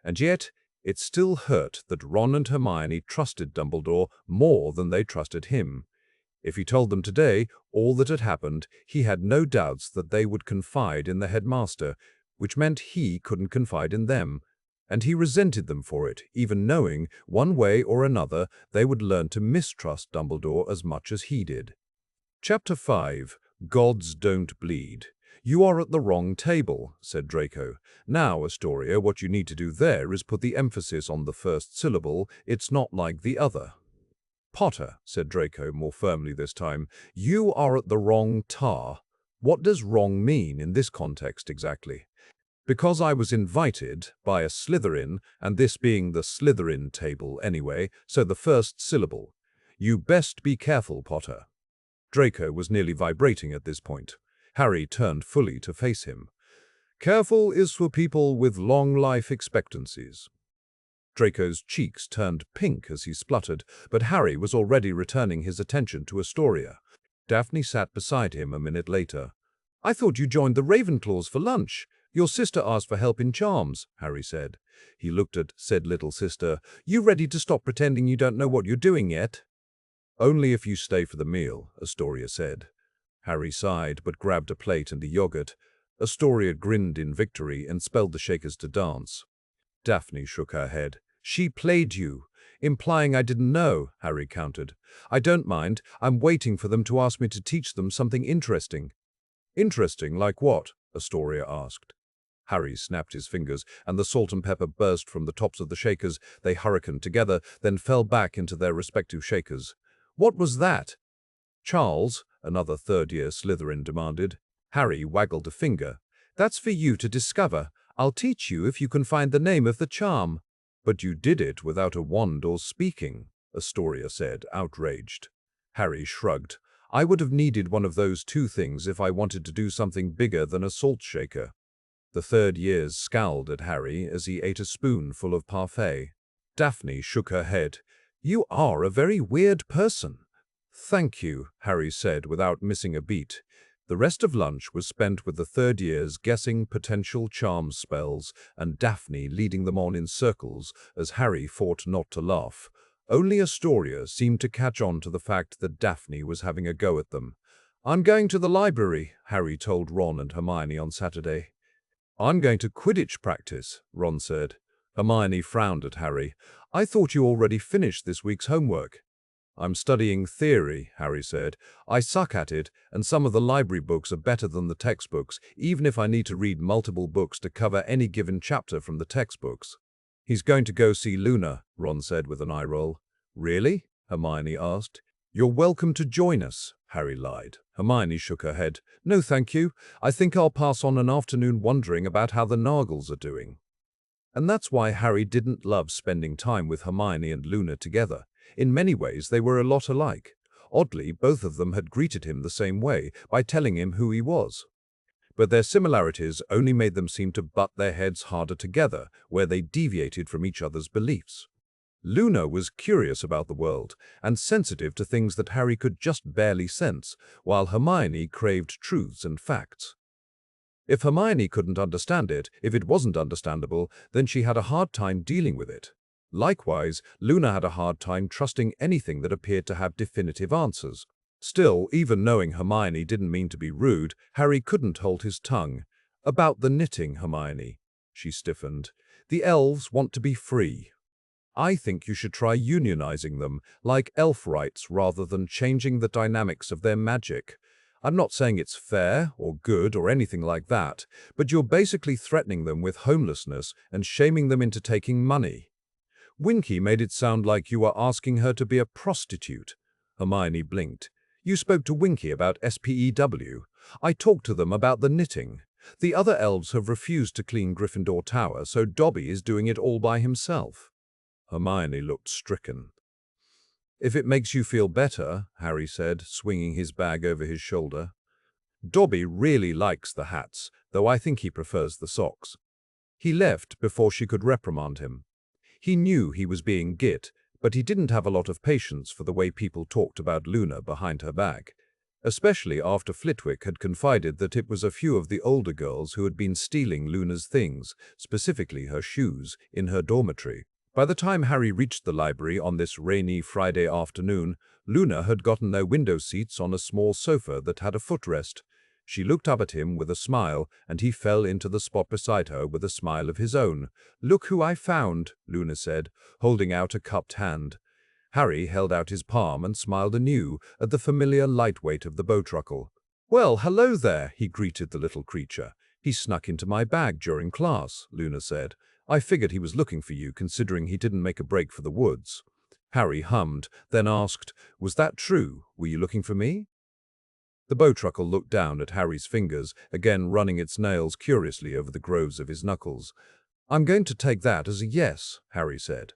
And yet, it still hurt that Ron and Hermione trusted Dumbledore more than they trusted him. If he told them today all that had happened, he had no doubts that they would confide in the headmaster, which meant he couldn't confide in them. And he resented them for it, even knowing, one way or another, they would learn to mistrust Dumbledore as much as he did. Chapter 5. Gods Don't Bleed. "You are at the wrong table," said Draco. "Now, Astoria, what you need to do there is put the emphasis on the first syllable. It's not like the other." "Potter," said Draco more firmly this time, "you are at the wrong tar." "What does wrong mean in this context exactly?" "Because I was invited by a Slytherin, and this being the Slytherin table anyway, so the first syllable. You best be careful, Potter." Draco was nearly vibrating at this point. Harry turned fully to face him. "Careful is for people with long life expectancies." Draco's cheeks turned pink as he spluttered, but Harry was already returning his attention to Astoria. Daphne sat beside him a minute later. "I thought you joined the Ravenclaws for lunch. Your sister asked for help in charms," Harry said. He looked at said little sister. "You ready to stop pretending you don't know what you're doing yet?" "Only if you stay for the meal," Astoria said. Harry sighed, but grabbed a plate and a yogurt. Astoria grinned in victory and spelled the Shakers to dance. Daphne shook her head. "She played you." "Implying I didn't know," Harry countered. "I don't mind. I'm waiting for them to ask me to teach them something interesting." "Interesting like what?" Astoria asked. Harry snapped his fingers, and the salt and pepper burst from the tops of the Shakers. They hurricaned together, then fell back into their respective Shakers. "What was that?" "Charles," another third-year Slytherin demanded. Harry waggled a finger. "That's for you to discover. I'll teach you if you can find the name of the charm." "But you did it without a wand or speaking," Astoria said, outraged. Harry shrugged. "I would have needed one of those two things if I wanted to do something bigger than a salt shaker." The third years scowled at Harry as he ate a spoonful of parfait. Daphne shook her head. "You are a very weird person." "Thank you," Harry said without missing a beat. The rest of lunch was spent with the third years guessing potential charm spells and Daphne leading them on in circles as Harry fought not to laugh. Only Astoria seemed to catch on to the fact that Daphne was having a go at them. "I'm going to the library," Harry told Ron and Hermione on Saturday. "I'm going to Quidditch practice," Ron said. Hermione frowned at Harry. "I thought you already finished this week's homework." "I'm studying theory," Harry said. "I suck at it, and some of the library books are better than the textbooks, even if I need to read multiple books to cover any given chapter from the textbooks." "He's going to go see Luna," Ron said with an eye roll. "Really?" Hermione asked. "You're welcome to join us," Harry lied. Hermione shook her head. "No, thank you. I think I'll pass on an afternoon wondering about how the Nargles are doing." And that's why Harry didn't love spending time with Hermione and Luna together. In many ways, they were a lot alike. Oddly, both of them had greeted him the same way, by telling him who he was. But their similarities only made them seem to butt their heads harder together, where they deviated from each other's beliefs. Luna was curious about the world, and sensitive to things that Harry could just barely sense, while Hermione craved truths and facts. If Hermione couldn't understand it, if it wasn't understandable, then she had a hard time dealing with it. Likewise, Luna had a hard time trusting anything that appeared to have definitive answers. Still, even knowing Hermione didn't mean to be rude, Harry couldn't hold his tongue. "About the knitting, Hermione." She stiffened. "The elves want to be free. I think you should try unionizing them, like elf rights, rather than changing the dynamics of their magic. I'm not saying it's fair or good or anything like that, but you're basically threatening them with homelessness and shaming them into taking money." "Winky made it sound like you were asking her to be a prostitute." Hermione blinked. "You spoke to Winky about SPEW. I talked to them about the knitting. The other elves have refused to clean Gryffindor Tower, so Dobby is doing it all by himself." Hermione looked stricken. "If it makes you feel better," Harry said, swinging his bag over his shoulder. "Dobby really likes the hats, though I think he prefers the socks." He left before she could reprimand him. He knew he was being git, but he didn't have a lot of patience for the way people talked about Luna behind her back. especially after Flitwick had confided that it was a few of the older girls who had been stealing Luna's things, specifically her shoes, in her dormitory. By the time Harry reached the library on this rainy Friday afternoon, Luna had gotten their window seats on a small sofa that had a footrest. She looked up at him with a smile, and he fell into the spot beside her with a smile of his own. "Look who I found," Luna said, holding out a cupped hand. Harry held out his palm and smiled anew at the familiar light weight of the bowtruckle. "Well, hello there," he greeted the little creature. "He snuck into my bag during class," Luna said. "I figured he was looking for you, considering he didn't make a break for the woods." Harry hummed, then asked, "Was that true? Were you looking for me?" The bowtruckle looked down at Harry's fingers, again running its nails curiously over the grooves of his knuckles. "I'm going to take that as a yes," Harry said.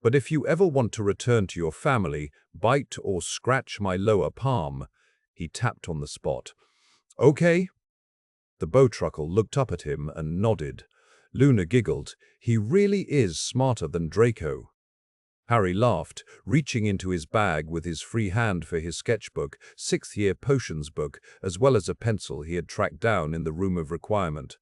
"But if you ever want to return to your family, bite or scratch my lower palm." He tapped on the spot. "Okay." The bowtruckle looked up at him and nodded. Luna giggled. "He really is smarter than Draco." Harry laughed, reaching into his bag with his free hand for his sketchbook, sixth-year potions book, as well as a pencil he had tracked down in the room of requirement.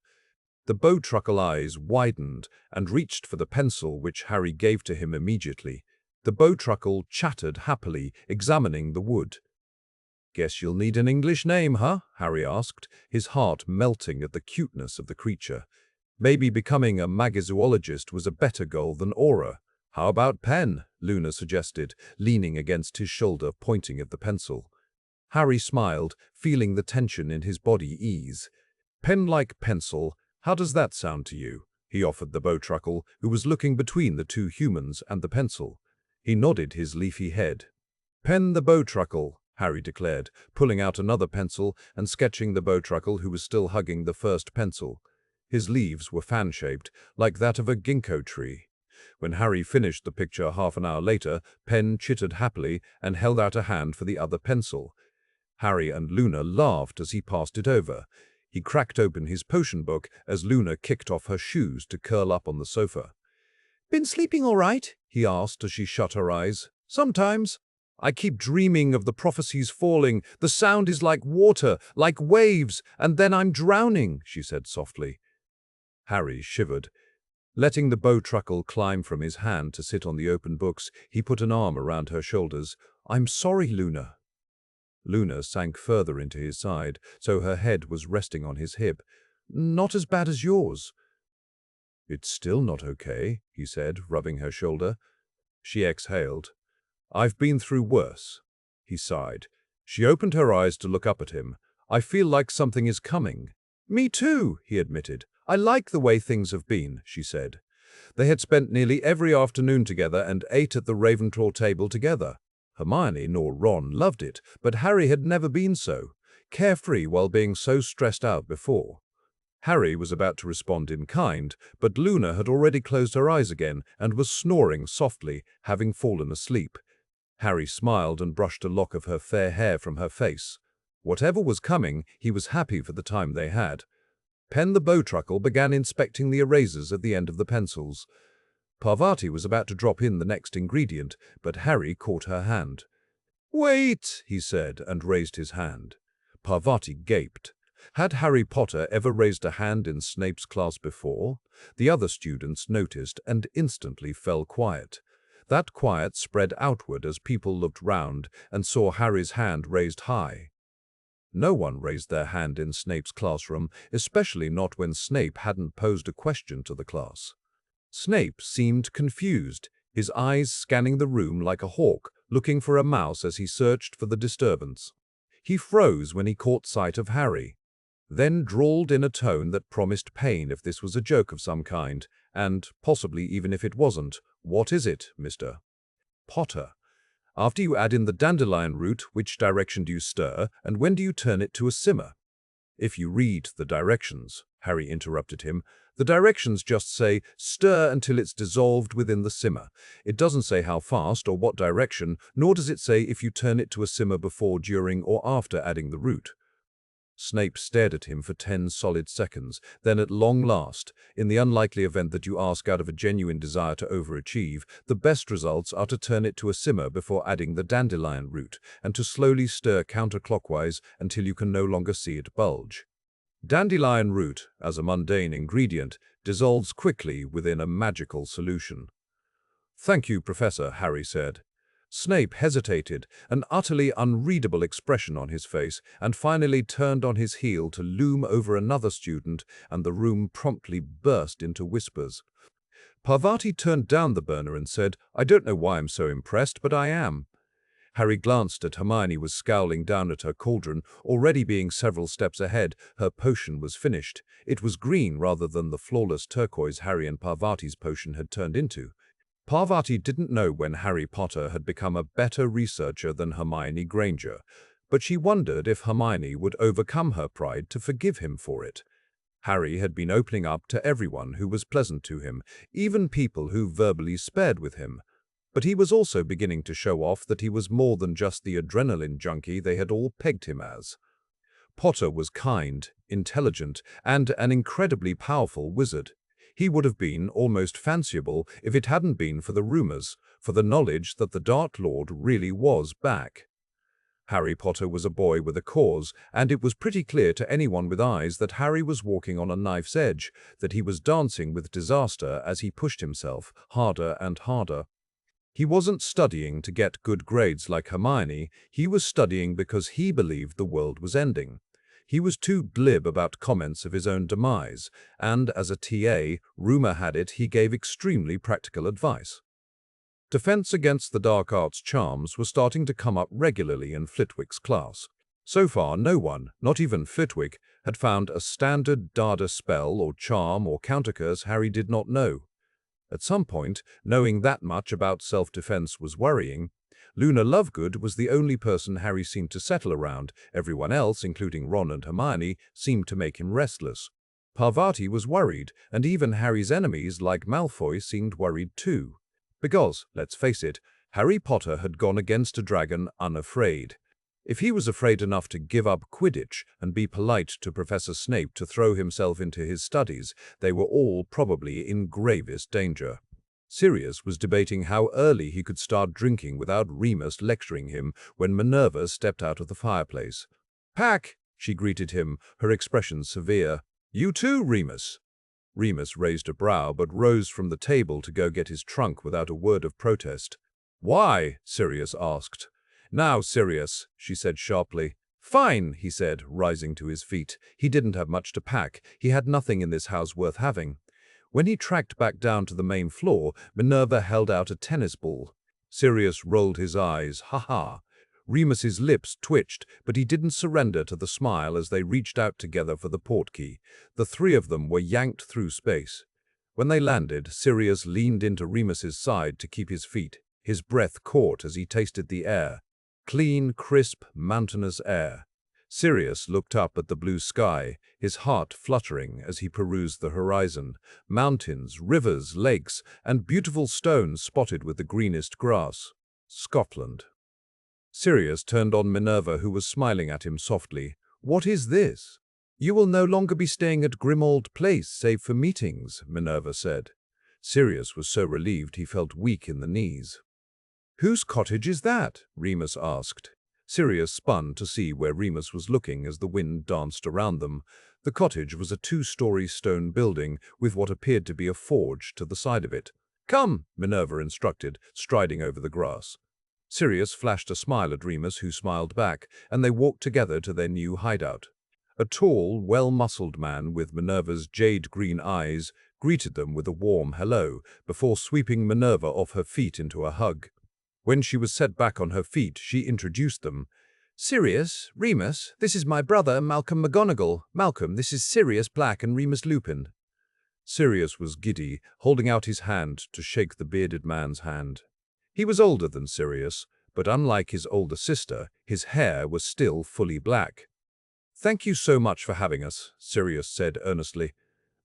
The bowtruckle eyes widened and reached for the pencil, which Harry gave to him immediately. The bowtruckle chattered happily, examining the wood. "Guess you'll need an English name, huh?" Harry asked, his heart melting at the cuteness of the creature. Maybe becoming a magazoologist was a better goal than Aura. "How about Pen?" Luna suggested, leaning against his shoulder, pointing at the pencil. Harry smiled, feeling the tension in his body ease. "Pen like pencil. How does that sound to you?" he offered the bowtruckle, who was looking between the two humans and the pencil. He nodded his leafy head. "Pen the bowtruckle," Harry declared, pulling out another pencil and sketching the bowtruckle, who was still hugging the first pencil. His leaves were fan-shaped, like that of a ginkgo tree. When Harry finished the picture half an hour later, Pen chittered happily and held out a hand for the other pencil. Harry and Luna laughed as he passed it over. He cracked open his potion book as Luna kicked off her shoes to curl up on the sofa. "Been sleeping all right?" he asked as she shut her eyes. "Sometimes. I keep dreaming of the prophecies falling. The sound is like water, like waves, and then I'm drowning," she said softly. Harry shivered. Letting the bowtruckle climb from his hand to sit on the open books, he put an arm around her shoulders. "I'm sorry, Luna." Luna sank further into his side, so her head was resting on his hip. "Not as bad as yours." "It's still not okay," he said, rubbing her shoulder. She exhaled. "I've been through worse." He sighed. She opened her eyes to look up at him. "I feel like something is coming." "Me too," he admitted. "I like the way things have been," she said. They had spent nearly every afternoon together and ate at the Ravenclaw table together. Hermione nor Ron loved it, but Harry had never been so carefree while being so stressed out before. Harry was about to respond in kind, but Luna had already closed her eyes again and was snoring softly, having fallen asleep. Harry smiled and brushed a lock of her fair hair from her face. Whatever was coming, he was happy for the time they had. Pen the bowtruckle began inspecting the erasers at the end of the pencils. Parvati was about to drop in the next ingredient, but Harry caught her hand. "Wait," he said, and raised his hand. Parvati gaped. Had Harry Potter ever raised a hand in Snape's class before? The other students noticed and instantly fell quiet. That quiet spread outward as people looked round and saw Harry's hand raised high. No one raised their hand in Snape's classroom, especially not when Snape hadn't posed a question to the class. Snape seemed confused, his eyes scanning the room like a hawk, looking for a mouse as he searched for the disturbance. He froze when he caught sight of Harry, then drawled in a tone that promised pain if this was a joke of some kind, and possibly even if it wasn't. "What is it, Mr. Potter? After you add in the dandelion root, which direction do you stir, and when do you turn it to a simmer?" "If you read the directions," Harry interrupted him, "the directions just say, stir until it's dissolved within the simmer. It doesn't say how fast or what direction, nor does it say if you turn it to a simmer before, during, or after adding the root." Snape stared at him for 10 solid seconds. Then at long last, in the unlikely event that you ask out of a genuine desire to overachieve, the best results are to turn it to a simmer before adding the dandelion root, and to slowly stir counterclockwise until you can no longer see it bulge. Dandelion root, as a mundane ingredient, dissolves quickly within a magical solution. "Thank you, Professor," Harry said. Snape hesitated, an utterly unreadable expression on his face, and finally turned on his heel to loom over another student, and the room promptly burst into whispers. Parvati turned down the burner and said, "I don't know why I'm so impressed, but I am." Harry glanced at Hermione, was scowling down at her cauldron, already being several steps ahead. Her potion was finished. It was green rather than the flawless turquoise Harry and Parvati's potion had turned into. Parvati didn't know when Harry Potter had become a better researcher than Hermione Granger, but she wondered if Hermione would overcome her pride to forgive him for it. Harry had been opening up to everyone who was pleasant to him, even people who verbally spared with him. But he was also beginning to show off that he was more than just the adrenaline junkie they had all pegged him as. Potter was kind, intelligent, and an incredibly powerful wizard. He would have been almost fanciable if it hadn't been for the rumors, for the knowledge that the Dark Lord really was back. Harry Potter was a boy with a cause, and it was pretty clear to anyone with eyes that Harry was walking on a knife's edge, that he was dancing with disaster as he pushed himself harder and harder. He wasn't studying to get good grades like Hermione, he was studying because he believed the world was ending. He was too glib about comments of his own demise, and as a TA, rumor had it he gave extremely practical advice. Defense against the dark arts charms were starting to come up regularly in Flitwick's class. So far, no one, not even Flitwick, had found a standard Dada spell or charm or countercurse Harry did not know. At some point, knowing that much about self-defense was worrying. Luna Lovegood was the only person Harry seemed to settle around. Everyone else, including Ron and Hermione, seemed to make him restless. Parvati was worried, and even Harry's enemies like Malfoy seemed worried too. Because, let's face it, Harry Potter had gone against a dragon unafraid. If he was afraid enough to give up Quidditch and be polite to Professor Snape to throw himself into his studies, they were all probably in gravest danger. Sirius was debating how early he could start drinking without Remus lecturing him when Minerva stepped out of the fireplace. "Pack," she greeted him, her expression severe. "You too, Remus." Remus raised a brow but rose from the table to go get his trunk without a word of protest. "Why?" Sirius asked. "Now, Sirius," she said sharply. "Fine," he said, rising to his feet. He didn't have much to pack. He had nothing in this house worth having. When he tracked back down to the main floor, Minerva held out a tennis ball. Sirius rolled his eyes. "Ha ha." Remus's lips twitched, but he didn't surrender to the smile as they reached out together for the portkey. The three of them were yanked through space. When they landed, Sirius leaned into Remus's side to keep his feet. His breath caught as he tasted the air. Clean, crisp, mountainous air. Sirius looked up at the blue sky, his heart fluttering as he perused the horizon. Mountains, rivers, lakes, and beautiful stones spotted with the greenest grass. Scotland. Sirius turned on Minerva, who was smiling at him softly. "What is this?" "You will no longer be staying at Grimmauld Place, save for meetings," Minerva said. Sirius was so relieved he felt weak in the knees. "Whose cottage is that?" Remus asked. Sirius spun to see where Remus was looking as the wind danced around them. The cottage was a 2-story stone building with what appeared to be a forge to the side of it. "Come," Minerva instructed, striding over the grass. Sirius flashed a smile at Remus, who smiled back, and they walked together to their new hideout. A tall, well-muscled man with Minerva's jade-green eyes greeted them with a warm hello, before sweeping Minerva off her feet into a hug. When she was set back on her feet, she introduced them. "Sirius, Remus, this is my brother, Malcolm McGonagall. Malcolm, this is Sirius Black and Remus Lupin." Sirius was giddy, holding out his hand to shake the bearded man's hand. He was older than Sirius, but unlike his older sister, his hair was still fully black. "Thank you so much for having us," Sirius said earnestly.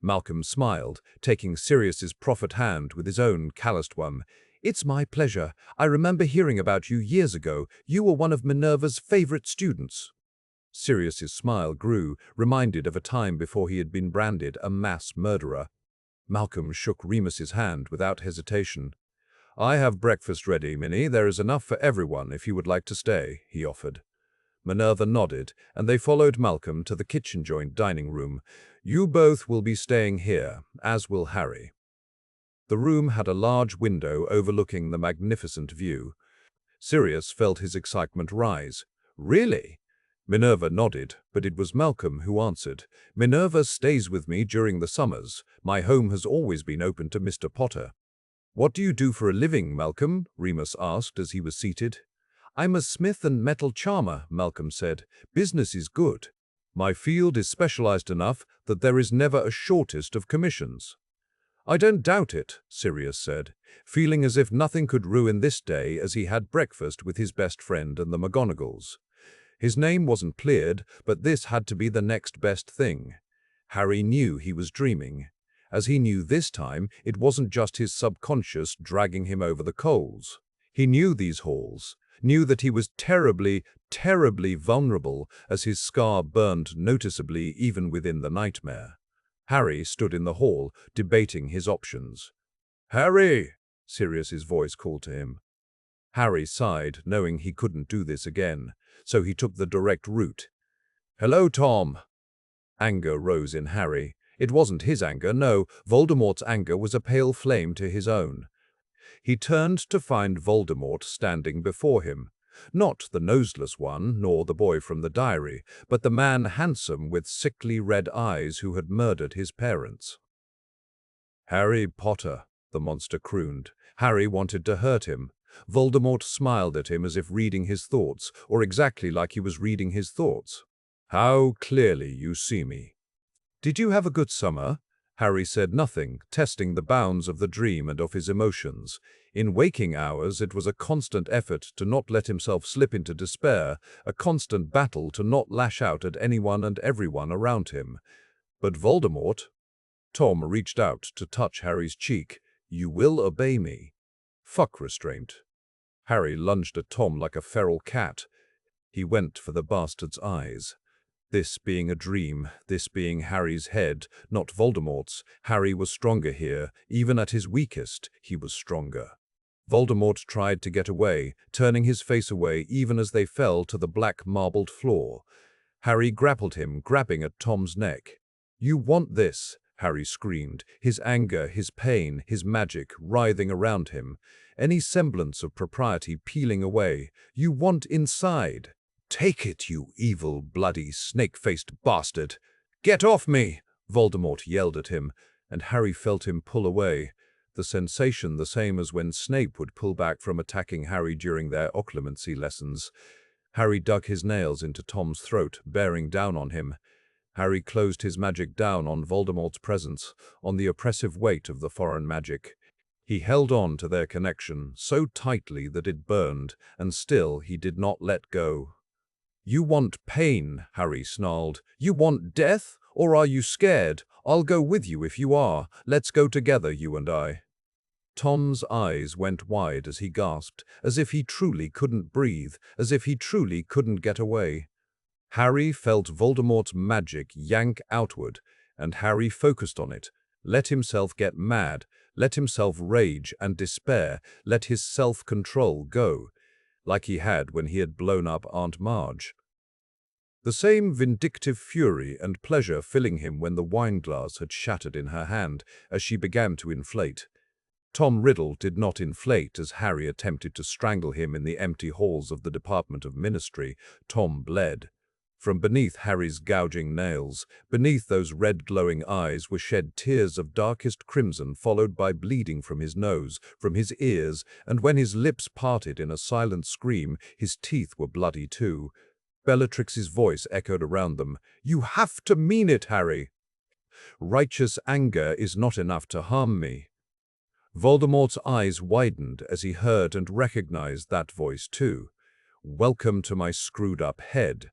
Malcolm smiled, taking Sirius's proffered hand with his own calloused one. "It's my pleasure. I remember hearing about you years ago. You were one of Minerva's favorite students." Sirius's smile grew, reminded of a time before he had been branded a mass murderer. Malcolm shook Remus's hand without hesitation. "I have breakfast ready, Minnie. There is enough for everyone if you would like to stay," he offered. Minerva nodded, and they followed Malcolm to the kitchen-joint dining room. "You both will be staying here, as will Harry." The room had a large window overlooking the magnificent view. Sirius felt his excitement rise. "Really?" Minerva nodded, but it was Malcolm who answered. "Minerva stays with me during the summers. My home has always been open to Mr. Potter." "What do you do for a living, Malcolm?" Remus asked as he was seated. "I'm a smith and metal charmer," Malcolm said. "Business is good. My field is specialized enough that there is never a shortage of commissions." "I don't doubt it," Sirius said, feeling as if nothing could ruin this day as he had breakfast with his best friend and the McGonagalls. His name wasn't cleared, but this had to be the next best thing. Harry knew he was dreaming. As he knew this time, it wasn't just his subconscious dragging him over the coals. He knew these halls, knew that he was terribly, terribly vulnerable as his scar burned noticeably even within the nightmare. Harry stood in the hall, debating his options. "Harry!" Sirius's voice called to him. Harry sighed, knowing he couldn't do this again, so he took the direct route. "Hello, Tom." Anger rose in Harry. It wasn't his anger, no, Voldemort's anger was a pale flame to his own. He turned to find Voldemort standing before him. Not the noseless one, nor the boy from the diary, but the man handsome with sickly red eyes who had murdered his parents. "Harry Potter," the monster crooned. Harry wanted to hurt him. Voldemort smiled at him as if reading his thoughts, or exactly like he was reading his thoughts. "How clearly you see me." "Did you have a good summer?" Harry said nothing, testing the bounds of the dream and of his emotions. In waking hours, it was a constant effort to not let himself slip into despair, a constant battle to not lash out at anyone and everyone around him. But Voldemort... Tom reached out to touch Harry's cheek. "You will obey me." "Fuck restraint." Harry lunged at Tom like a feral cat. He went for the bastard's eyes. This being a dream, this being Harry's head, not Voldemort's, Harry was stronger here. Even at his weakest, he was stronger. Voldemort tried to get away, turning his face away even as they fell to the black marbled floor. Harry grappled him, grabbing at Tom's neck. "You want this," Harry screamed, his anger, his pain, his magic writhing around him, any semblance of propriety peeling away. "You want inside. Take it, you evil, bloody, snake-faced bastard! Get off me!" Voldemort yelled at him, and Harry felt him pull away. The sensation the same as when Snape would pull back from attacking Harry during their occlumency lessons. Harry dug his nails into Tom's throat, bearing down on him. Harry closed his magic down on Voldemort's presence, on the oppressive weight of the foreign magic. He held on to their connection so tightly that it burned, and still he did not let go. "You want pain," Harry snarled. "You want death? Or are you scared? I'll go with you if you are. Let's go together, you and I." Tom's eyes went wide as he gasped, as if he truly couldn't breathe, as if he truly couldn't get away. Harry felt Voldemort's magic yank outward, and Harry focused on it, let himself get mad, let himself rage and despair, let his self-control go, like he had when he had blown up Aunt Marge. The same vindictive fury and pleasure filling him when the wineglass had shattered in her hand as she began to inflate. Tom Riddle did not inflate as Harry attempted to strangle him in the empty halls of the Department of Ministry. Tom bled. From beneath Harry's gouging nails, beneath those red glowing eyes were shed tears of darkest crimson followed by bleeding from his nose, from his ears, and when his lips parted in a silent scream, his teeth were bloody too. Bellatrix's voice echoed around them. "You have to mean it, Harry. Righteous anger is not enough to harm me." Voldemort's eyes widened as he heard and recognized that voice too. "Welcome to my screwed-up head."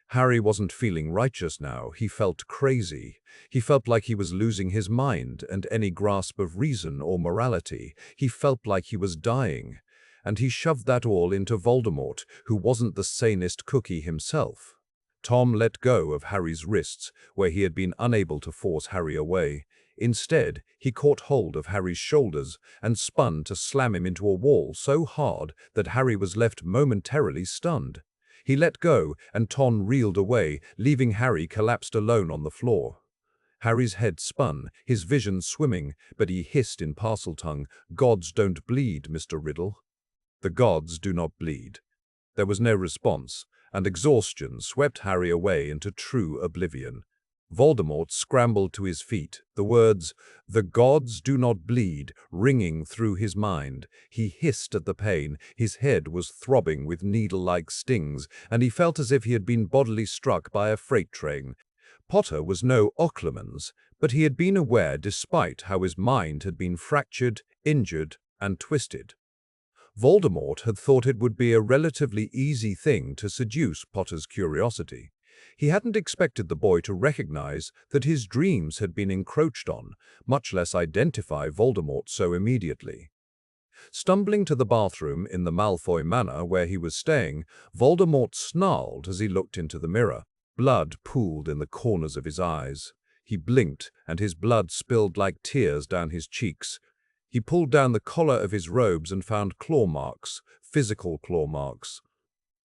Harry wasn't feeling righteous now, he felt crazy. He felt like he was losing his mind and any grasp of reason or morality. He felt like he was dying. And he shoved that all into Voldemort, who wasn't the sanest cookie himself. Tom let go of Harry's wrists, where he had been unable to force Harry away. Instead, he caught hold of Harry's shoulders and spun to slam him into a wall so hard that Harry was left momentarily stunned. He let go, and Tom reeled away, leaving Harry collapsed alone on the floor. Harry's head spun, his vision swimming, but he hissed in Parseltongue, "Gods don't bleed, Mr. Riddle." The gods do not bleed. There was no response, and exhaustion swept Harry away into true oblivion. Voldemort scrambled to his feet, the words, "The gods do not bleed," ringing through his mind. He hissed at the pain, his head was throbbing with needle-like stings, and he felt as if he had been bodily struck by a freight train. Potter was no Occlumens, but he had been aware despite how his mind had been fractured, injured, and twisted. Voldemort had thought it would be a relatively easy thing to seduce Potter's curiosity. He hadn't expected the boy to recognize that his dreams had been encroached on, much less identify Voldemort so immediately. Stumbling to the bathroom in the Malfoy Manor where he was staying, Voldemort snarled as he looked into the mirror. Blood pooled in the corners of his eyes. He blinked, and his blood spilled like tears down his cheeks. He pulled down the collar of his robes and found claw marks, physical claw marks.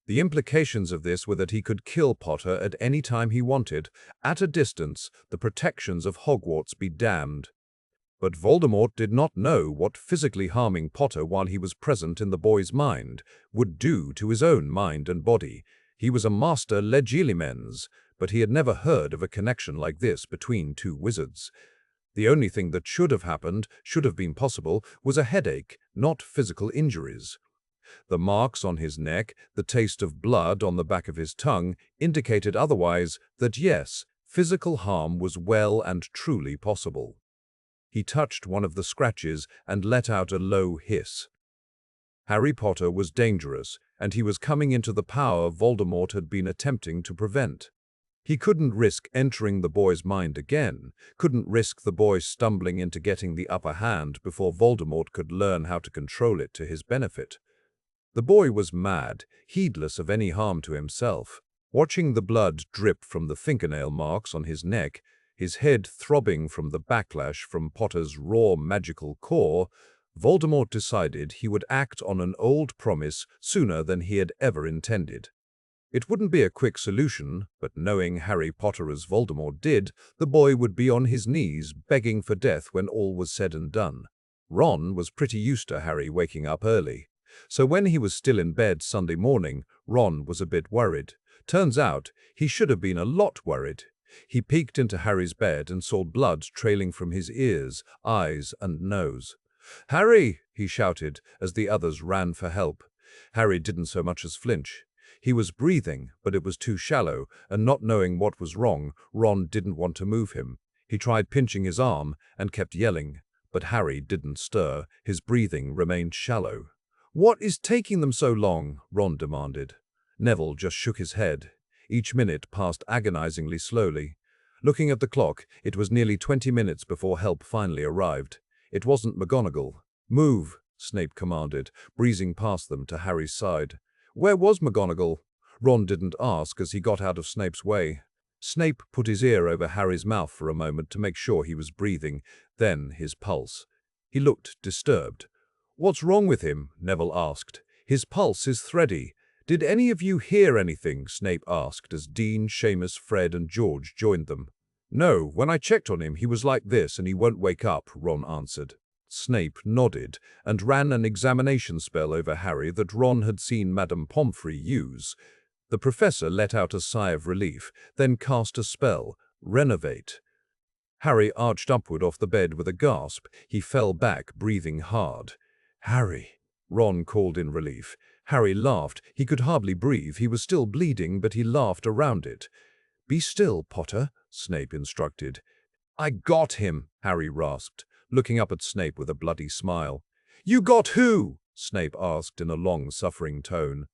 The implications of this were that he could kill Potter at any time he wanted, at a distance, the protections of Hogwarts be damned. But Voldemort did not know what physically harming Potter while he was present in the boy's mind would do to his own mind and body. He was a master legilimens, but he had never heard of a connection like this between two wizards. The only thing that should have happened, should have been possible, was a headache, not physical injuries. The marks on his neck, the taste of blood on the back of his tongue, indicated otherwise that yes, physical harm was well and truly possible. He touched one of the scratches and let out a low hiss. Harry Potter was dangerous, and he was coming into the power Voldemort had been attempting to prevent. He couldn't risk entering the boy's mind again, couldn't risk the boy stumbling into getting the upper hand before Voldemort could learn how to control it to his benefit. The boy was mad, heedless of any harm to himself. Watching the blood drip from the fingernail marks on his neck, his head throbbing from the backlash from Potter's raw magical core, Voldemort decided he would act on an old promise sooner than he had ever intended. It wouldn't be a quick solution, but knowing Harry Potter as Voldemort did, the boy would be on his knees begging for death when all was said and done. Ron was pretty used to Harry waking up early. So when he was still in bed Sunday morning, Ron was a bit worried. Turns out, he should have been a lot worried. He peeked into Harry's bed and saw blood trailing from his ears, eyes, and nose. "Harry!" he shouted as the others ran for help. Harry didn't so much as flinch. He was breathing, but it was too shallow, and not knowing what was wrong, Ron didn't want to move him. He tried pinching his arm and kept yelling, but Harry didn't stir. His breathing remained shallow. "What is taking them so long?" Ron demanded. Neville just shook his head. Each minute passed agonizingly slowly. Looking at the clock, it was nearly 20 minutes before help finally arrived. It wasn't McGonagall. "Move," Snape commanded, breezing past them to Harry's side. Where was McGonagall? Ron didn't ask as he got out of Snape's way. Snape put his ear over Harry's mouth for a moment to make sure he was breathing, then his pulse. He looked disturbed. "What's wrong with him?" Neville asked. "His pulse is thready." "Did any of you hear anything?" Snape asked as Dean, Seamus, Fred, and George joined them. "No, when I checked on him, he was like this and he won't wake up," Ron answered. Snape nodded and ran an examination spell over Harry that Ron had seen Madame Pomfrey use. The professor let out a sigh of relief, then cast a spell, Renovate. Harry arched upward off the bed with a gasp. He fell back, breathing hard. "Harry," Ron called in relief. Harry laughed. He could hardly breathe. He was still bleeding, but he laughed around it. "Be still, Potter," Snape instructed. "I got him," Harry rasped, looking up at Snape with a bloody smile. "You got who?" Snape asked in a long-suffering tone.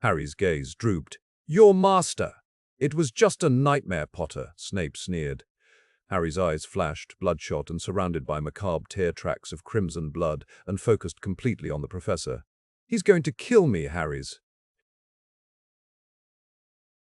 Harry's gaze drooped. "Your master." "It was just a nightmare, Potter," Snape sneered. Harry's eyes flashed, bloodshot and surrounded by macabre tear tracks of crimson blood, and focused completely on the professor. "He's going to kill me, Harry's."